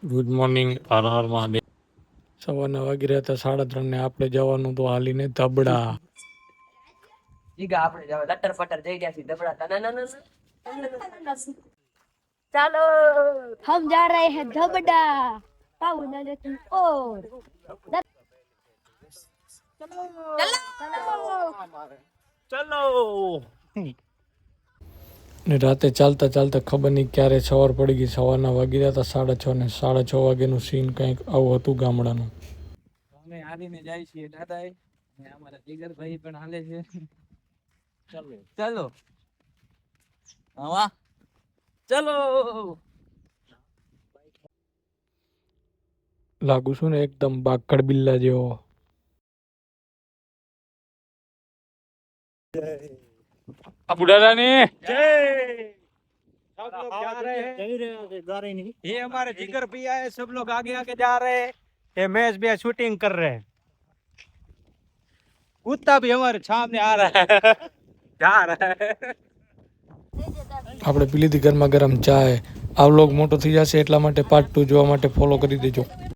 Good morning, Har Har Mahadev. સવારના વાગી રહ્યા હતા 3:30 ને આપણે જવાનું તો હાલીને ધબડા. ઈગા આપણે જાવ લટર ફટર જઈ ગયા છે ધબડા ચાલો हम जा रहे हैं धबडा पाऊ नले तुम और ચલો. ને રાતે ચાલતા ચાલતા ખબર નહીં ક્યારે સવાર પડી ગઈ. સવારના વાગી રહ્યા હતા 6:30 ને 6:30 વાગ્યાનું સીન કંઈક આવું હતું ગામડાનું. અમે હાલીને જાય છીએ દાદા ને અમારા જીગરભાઈ પણ હાલે છે. ચલો આવા ચલો. લાગુ છું ને એકદમ બાકડ બિલ્લા જેવો. બુડારાની सब लोग जा रहे हैं ये हमारे जिगर भैया है. सब लोग आगे आगे जा रहे हैं. ये मैच भी शूटिंग कर रहे हैं. कुत्ता भी हमारे सामने आ रहा है जा रहा है. આપણે પી લીધી ગરમા ગરમ ચાય. આ વ્લોગ મોટો થઈ જશે એટલા માટે પાર્ટ 2 જોવા માટે ફોલો કરી દેજો.